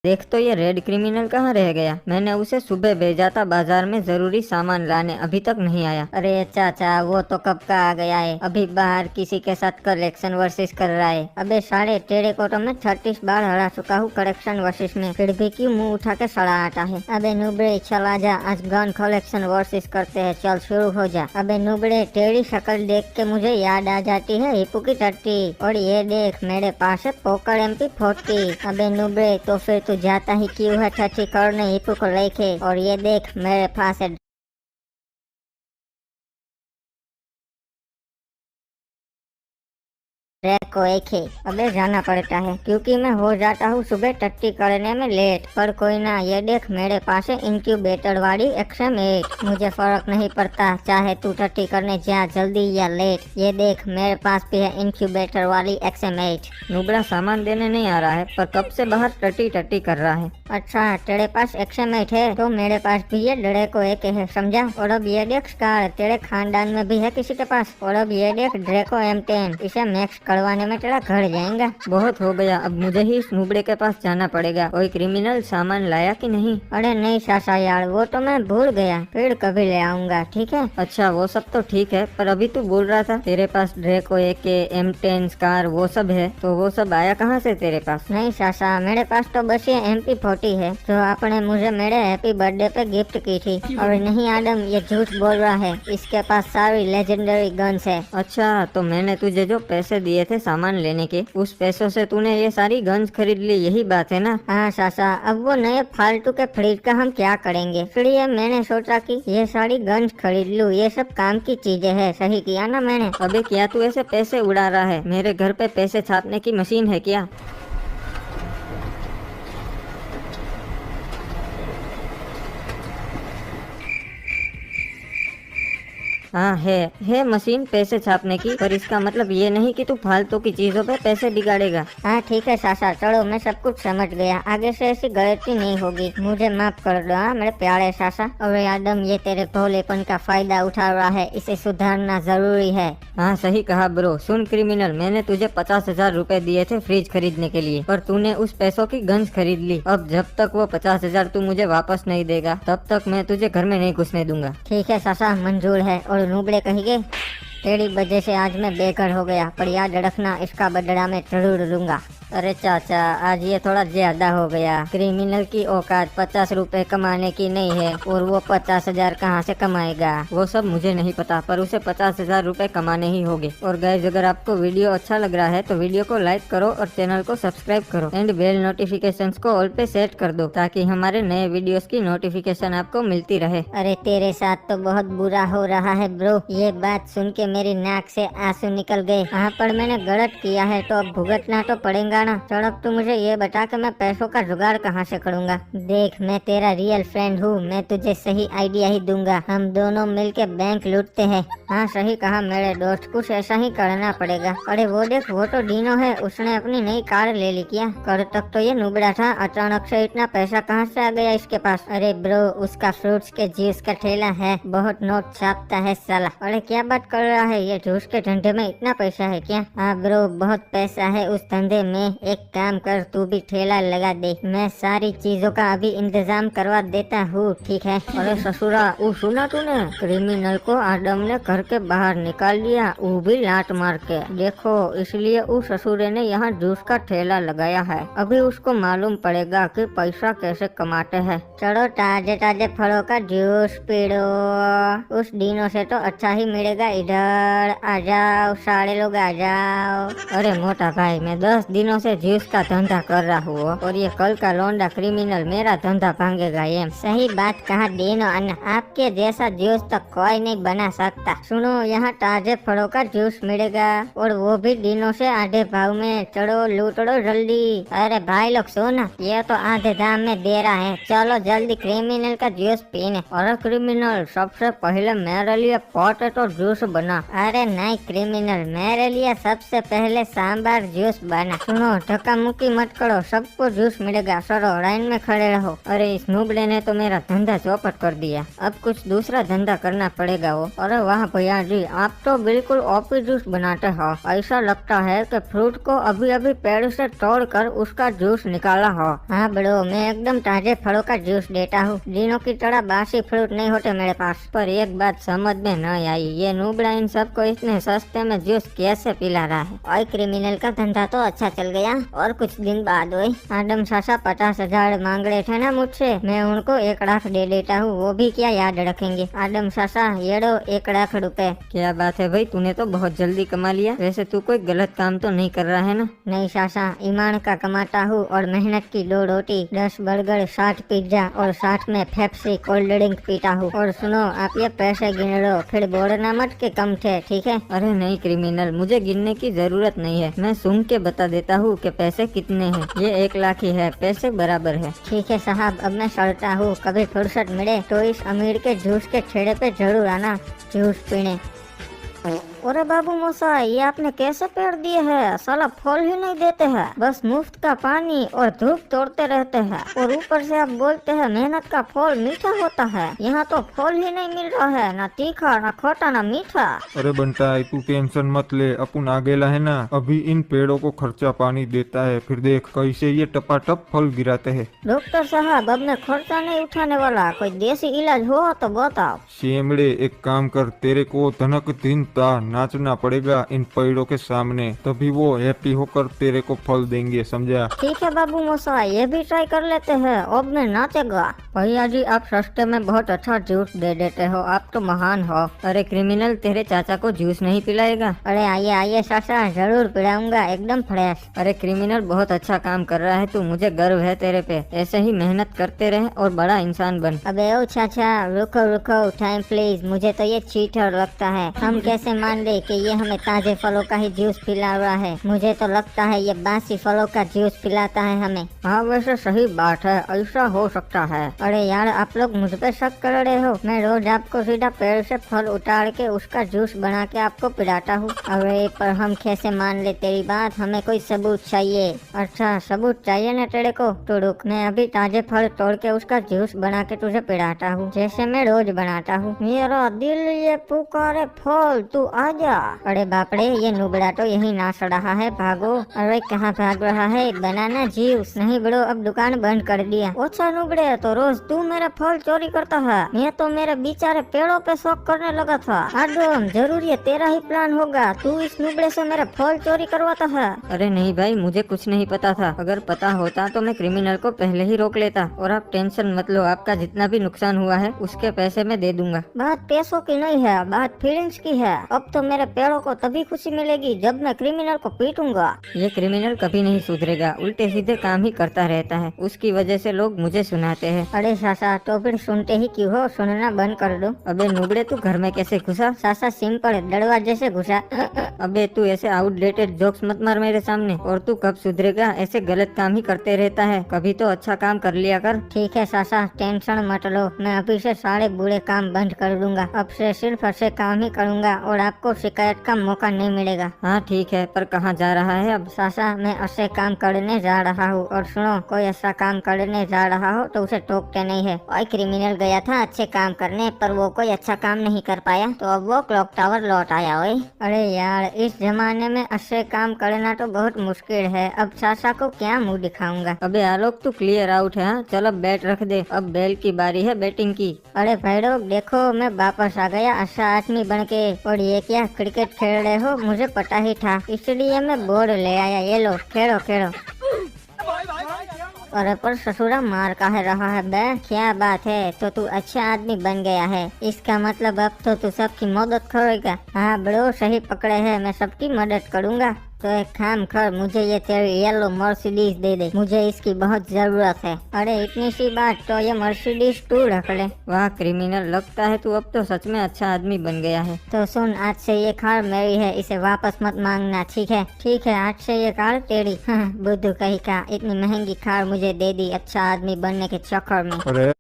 देख तो ये रेड क्रिमिनल कहाँ रह गया। मैंने उसे सुबह भेजा था बाजार में जरूरी सामान लाने, अभी तक नहीं आया। अरे चाचा वो तो कब का आ गया है, अभी बाहर किसी के साथ कलेक्शन वर्सेस कर रहा है। अबे साढ़े टेढ़े को तो मैं 36 बार हरा चुका हूँ कलेक्शन वर्सेस में, फिर भी क्यों मुंह उठा के सड़ा आता है। अबे नुबड़े चला जा, आज गन कलेक्शन वर्सेस करते हैं, चल शुरू हो जा। अबे नुबड़े तेरी शक्ल देख के मुझे याद आ जाती है हिप्पू की टट्टी, और ये देख मेरे पास है पोकर MP40। अबे नुबड़े तो फिर तू जाता ही क्यों है टट्टी करने हिप्पू को लेके, और ये देख मेरे पास है ट्रैक को एक ही। अबे जाना पड़ता है क्योंकि मैं हो जाता हूँ सुबह टट्टी करने में लेट, पर कोई ना, ये देख मेरे पास है इंक्यूबेटर वाली XM8। मुझे फर्क नहीं पड़ता चाहे तू टट्टी करने जा जल्दी या लेट, ये देख मेरे पास भी है इंक्यूबेटर वाली XM8। नुबड़ा सामान देने नहीं आ रहा है, पर कब से बाहर टट्टी टट्टी कर रहा है। अच्छा तेरे पास XM8 है तो मेरे पास भी ये डरे को एक है, समझा। और अब ये देख स्कार, तेरे खानदान में भी है किसी के पास। और अब ये देख ड्रेको M10, इसे मैक्स करवाने में तेरा घर जाएगा। बहुत हो गया, अब मुझे ही इस नुबड़े के पास जाना पड़ेगा। कोई क्रिमिनल सामान लाया कि नहीं। अरे नहीं सासा यार, वो तो मैं भूल गया, फिर कभी ले आऊंगा, ठीक है। अच्छा वो सब तो ठीक है, पर अभी तू बोल रहा था तेरे पास ड्रेको AK M10 स्कार वो सब है, तो वो सब आया कहाँ से तेरे पास। नहीं सासा, मेरे पास तो बस ये MP40 है जो आपने मुझे मेरे हैप्पी बर्थडे पे गिफ्ट की थी। और नहीं आदम, ये झूठ बोल रहा है, इसके पास सारी लेजेंडरी गन्स है। अच्छा तो मैंने तुझे जो पैसे दिए थे सामान लेने के, उस पैसों से तूने ये सारी गन्स खरीद ली, यही बात है ना। हाँ सासा, अब वो नए फालतू के फ्रिज का हम क्या करेंगे, इसलिए मैंने सोचा कि ये सारी गन्स खरीद लूं, ये सब काम की चीजें है। सही किया ना मैंने। अबे क्या तू ऐसे पैसे उड़ा रहा है, मेरे घर पे पैसे छापने की मशीन है क्या। हाँ है मशीन पैसे छापने की, पर इसका मतलब ये नहीं कि तू फालतू की चीजों पे पैसे बिगाड़ेगा। हाँ ठीक है सासा, चलो मैं सब कुछ समझ गया, आगे से ऐसी गलती नहीं होगी, मुझे माफ कर दो। हाँ मेरे प्यारे सासा। और आदम ये तेरे भोलेपन का फायदा उठा रहा है, इसे सुधारना जरूरी है। हाँ सही कहा ब्रो। सुन क्रिमिनल, मैंने तुझे 50,000 रूपए दिए थे फ्रिज खरीदने के लिए, पर तूने उस पैसों की गन्स खरीद ली। अब जब तक वो 50,000 तू मुझे वापस नहीं देगा, तब तक मैं तुझे घर में नहीं घुसने दूंगा। ठीक है सासा, मंजूर है। और नुबड़े कहेंगे तेरी वजह से आज मैं बेघर हो गया, पर याद रखना इसका बदला मैं जरूर लूंगा। अरे चाचा आज ये थोड़ा ज्यादा हो गया, क्रिमिनल की औकात 50 रुपए कमाने की नहीं है, और वो 50,000 कहाँ से कमाएगा वो सब मुझे नहीं पता, पर उसे 50,000 रुपए कमाने ही होंगे। और गाइस अगर आपको वीडियो अच्छा लग रहा है तो वीडियो को लाइक करो और चैनल को सब्सक्राइब करो, एंड बेल नोटिफिकेशन को ऑल पे सेट कर दो, ताकि हमारे नए वीडियोस की नोटिफिकेशन आपको मिलती रहे। अरे तेरे साथ तो बहुत बुरा हो रहा है ब्रो, ये बात सुन के मेरी नाक से आंसू निकल गए। हाँ पर मैंने गलत किया है तो अब भुगतना तो पड़ेगा ना। चढ़क तू मुझे ये बता कि मैं पैसों का जुगाड़ कहाँ से करूँगा। देख मैं तेरा रियल फ्रेंड हूँ, मैं तुझे सही आइडिया ही दूंगा, हम दोनों मिलके बैंक लूटते हैं। हाँ सही कहा मेरे दोस्त, कुछ ऐसा ही करना पड़ेगा। अरे वो देख, वो तो डीनो है, उसने अपनी नई कार ले ली क्या। कर तक तो ये नुबड़ा था, अचानक से इतना पैसा कहाँ से आ गया इसके पास। अरे ब्रो उसका फ्रूट्स के जूस का ठेला है, बहुत नोट छापता है साला। अरे क्या बात कर रहा है, ये जूस के धंधे में इतना पैसा है क्या। हाँ ब्रो बहुत पैसा है उस धंधे में, एक काम कर तू भी ठेला लगा दे, मैं सारी चीजों का अभी इंतजाम करवा देता हूँ, ठीक है। अरे ससुरा वो सुना तूने, क्रिमिनल को आदम ने घर के बाहर निकाल दिया, वो भी लात मार के। देखो इसलिए उस ससुरे ने यहाँ जूस का ठेला लगाया है, अभी उसको मालूम पड़ेगा कि पैसा कैसे कमाते हैं। चलो ताजे ताजे फलों का जूस पी लो, उस दिनों से तो अच्छा ही मिलेगा। इधर आ जाओ सारे लोग आ जाओ। अरे मोटा भाई मैं 10 दिनों से जूस का धंधा कर रहा हूँ, और ये कल का लौंडा क्रिमिनल मेरा धंधा भांगेगा। ये सही बात कहा देनो अन्ना, आपके जैसा जूस तो कोई नहीं बना सकता। सुनो यहाँ ताजे फलों का जूस मिलेगा, और वो भी दिनों से आधे भाव में, चलो लूट लो जल्दी। अरे भाई लोग सुना, ये तो आधे दाम में दे रहा है, चलो जल्दी क्रिमिनल का जूस पीने। और क्रिमिनल सबसे पहले मेरे लिए पोटैटो जूस बना। अरे नहीं क्रिमिनल, मेरे लिए सबसे पहले सांभर जूस बना। सुनो सुनो, धक्का मुक्की मत करो, सबको जूस मिलेगा। चलो लाइन में खड़े रहो। अरे इस नुबड़े ने तो मेरा धंधा चौपट कर दिया, अब कुछ दूसरा धंधा करना पड़ेगा वो। अरे वाह भैया जी, आप तो बिल्कुल ओपी जूस बनाते हो। ऐसा लगता है कि फ्रूट को अभी अभी पेड़ से तोड़कर उसका जूस निकाला हो। हाँ बड़ो, मैं एकदम ताजे फलों का जूस देता हूँ, दिनों की तरह बासी फ्रूट नहीं होते मेरे पास। पर एक बात समझ में न आई, ये नुबड़ा इन सबको इतने सस्ते में जूस कैसे पिला रहा है। और क्रिमिनल का धंधा तो अच्छा चल गया। और कुछ दिन बाद हुई, आदम सासा 50,000 मांग रहे थे ना मुझसे, मैं उनको 1 लाख दे देता हूँ, वो भी क्या याद रखेंगे। आदम सासा ये लो 1 लाख रुपए। क्या बात है भाई, तूने तो बहुत जल्दी कमा लिया। वैसे तू कोई गलत काम तो नहीं कर रहा है ना? नहीं सासा, ईमान का कमाता हूँ और मेहनत की 2 रोटी, 10 बर्गर, 60 पिज्जा और 60 में पेप्सी कोल्ड ड्रिंक पीता हूँ। और सुनो, आप ये पैसे गिन लो, फिर बोलना मत के कम थे, ठीक है? अरे नहीं क्रिमिनल, मुझे गिनने की जरूरत नहीं है, मैं सुन के बता देता हूँ कि पैसे कितने हैं। ये 1 लाख ही है, पैसे बराबर है। ठीक है साहब, अब मैं चलता हूँ, कभी फुर्सत मिले तो इस अमीर के जूस के ठेले पे जरूर आना जूस पीने। अरे बाबू मोसा, ये आपने कैसे पेड़ दिए हैं? साला फल ही नहीं देते हैं, बस मुफ्त का पानी और धूप तोड़ते रहते हैं। और ऊपर से आप बोलते हैं मेहनत का फल मीठा होता है। यहाँ तो फल ही नहीं मिल रहा है, ना तीखा ना खोटा ना मीठा। अरे बंटा, तू टेंशन मत ले, अपन आगेला है ना, अभी इन पेड़ों को खर्चा पानी देता है, फिर देख कैसे ये टपाटप फल गिराते हैं। डॉक्टर साहब, अब मैं खर्चा नहीं उठाने वाला, कोई देसी इलाज हो तो बताओ। शेमड़े, एक काम कर, तेरे को धनक दिन ता नाचना पड़ेगा इन पेड़ों के सामने, तभी वो हैप्पी होकर तेरे को फल देंगे, समझा? ठीक है बाबू मोसा, ये भी ट्राई कर लेते हैं, अब मैं नाचेगा। भैया जी, आप सस्ते में बहुत अच्छा जूस दे देते हो, आप तो महान हो। अरे क्रिमिनल, तेरे चाचा को जूस नहीं पिलाएगा? अरे आइए आइए चाचा, जरूर पिलाऊंगा, एकदम फ्रेश। अरे क्रिमिनल, बहुत अच्छा काम कर रहा है तू, मुझे गर्व है तेरे पे। ऐसे ही मेहनत करते रहे और बड़ा इंसान बन। अबे ओ चाचा, रुको रुको, टाइम प्लीज, मुझे तो ये चीटर लगता है। हम कैसे मान ले कि ये हमें ताजे फलों का ही जूस पिला रहा है? मुझे तो लगता है ये बासी फलों का जूस पिलाता है हमें। हाँ वैसे सही बात है, ऐसा हो सकता है। अरे यार, आप लोग मुझ पे शक कर रहे हो? मैं रोज आपको सीधा पेड़ से फल उतार के उसका जूस बना के आपको पिलाता हूँ। अरे पर हम कैसे मान ले तेरी बात, हमें कोई सबूत चाहिए। अच्छा सबूत चाहिए ना तेरे को, तो रुक, मैं अभी ताजे फल तोड़ के उसका जूस बना के तुझे पिलाता हूँ, जैसे मैं रोज बनाता हूँ। मेरा दिल ये पुकारे फल, तू आजा। अरे बाप रे, ये नुबड़ा तो यही नाच रहा है, भागो। अरे कहाँ भाग रहा है? बनाना जूस नहीं बड़ो, अब दुकान बंद कर दिया। अच्छा नुबड़े, तो रोज तू मेरा फल चोरी करता है? मैं तो मेरे बेचारे पेड़ों पे शौक करने लगा था। आदम, जरूर ये तेरा ही प्लान होगा, तू इस नुबड़े से मेरा फल चोरी करवाता है। अरे नहीं भाई, मुझे कुछ नहीं पता था, अगर पता होता तो मैं क्रिमिनल को पहले ही रोक लेता। और आप टेंशन मत लो, आपका जितना भी नुकसान हुआ है उसके पैसे मैं दे दूंगा। बात पैसों की नहीं है, बात फीलिंग्स की है। अब तो मेरे पेड़ों को तभी खुशी मिलेगी जब मैं क्रिमिनल को पीटूंगा। ये क्रिमिनल कभी नहीं सुधरेगा, उल्टे सीधे काम ही करता रहता है, उसकी वजह से लोग मुझे सुनाते हैं। अरे सासा, तो फिर सुनते ही क्यों हो? सुनना बंद कर दो। अबे नुबड़े, तू घर में कैसे घुसा? सासा सिंपल, दरवाजे से घुसा। अबे तू ऐसे आउटडेटेड जोक्स मत मार मेरे सामने। और तू कब सुधरेगा? ऐसे गलत काम ही करते रहता है, कभी तो अच्छा काम कर लिया कर। ठीक है सासा, टेंशन मत लो, मैं अभी से सारे बुरे काम बंद कर दूंगा। अब से सिर्फ अच्छे काम ही करूंगा और आपको शिकायत का मौका नहीं मिलेगा। हाँ ठीक है, पर कहाँ जा रहा है अब? सासा, मैं अच्छे काम करने जा रहा हूँ, और सुनो, कोई ऐसा काम करने जा रहा हो तो उसे टोकते नहीं है। और क्रिमिनल गया था अच्छे काम करने, पर वो कोई अच्छा काम नहीं कर पाया, तो अब वो क्लॉक टावर लौट आया। ओए अरे यार, इस जमाने में अच्छे काम करना तो बहुत मुश्किल है, अब सासा को क्या मुंह दिखाऊंगा। अबे आलोक, तू क्लियर आउट है। हाँ चल, अब बैट रख दे, अब बैल की बारी है बैटिंग की। अरे भाई लोग देखो, मैं वापस आ गया अच्छा आदमी बन के। और ये क्या क्रिकेट खेल रहे हो? मुझे पता ही था, इसलिए मैं बोर्ड ले आया, ये लो खेलो खेलो। अरे पर ससुरा मार काहे रहा है बे? क्या बात है, तो तू अच्छा आदमी बन गया है, इसका मतलब अब तो तू सबकी मदद करेगा। हाँ ब्रो, सही पकड़े है, मैं सबकी मदद करूँगा। तो एक काम कर, मुझे ये तेरी येलो मर्सिडीज दे दे, मुझे इसकी बहुत जरूरत है। अरे इतनी सी बात, तो ये मर्सिडीज तू रख ले। वाह क्रिमिनल, लगता है तू अब तो सच में अच्छा आदमी बन गया है। तो सुन, आज से ये कार मेरी है, इसे वापस मत मांगना, ठीक है? ठीक है, आज से ये कार तेरी। हाँ, बुद्धू कहीं का, इतनी महंगी कार मुझे दे दी अच्छा आदमी बनने के चक्कर में। अरे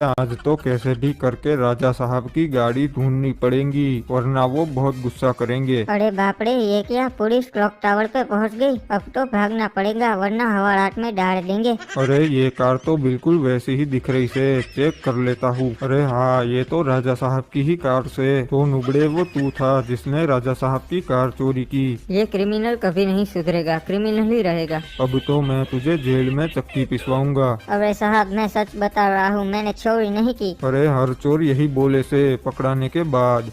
आज तो कैसे भी करके राजा साहब की गाड़ी ढूंढनी पड़ेगी, वरना वो बहुत गुस्सा करेंगे। अरे बाप रे, ये क्या, पुलिस क्लॉक टावर पे पहुंच गई। अब तो भागना पड़ेगा वरना हवालात में डाल देंगे। अरे ये कार तो बिल्कुल वैसी ही दिख रही से, चेक कर लेता हूँ। अरे हाँ, ये तो राजा साहब की ही कार से। तो नुबड़े, वो तू था जिसने राजा साहब की कार चोरी की। ये क्रिमिनल कभी नहीं सुधरेगा, क्रिमिनल ही रहेगा। अब तो मैं तुझे जेल में चक्की पिसवाऊंगा। अरे साहब, मैं सच बता रहा हूँ, मैंने चोरी नहीं की। अरे हर चोर यही बोले से, पकड़ाने के बाद।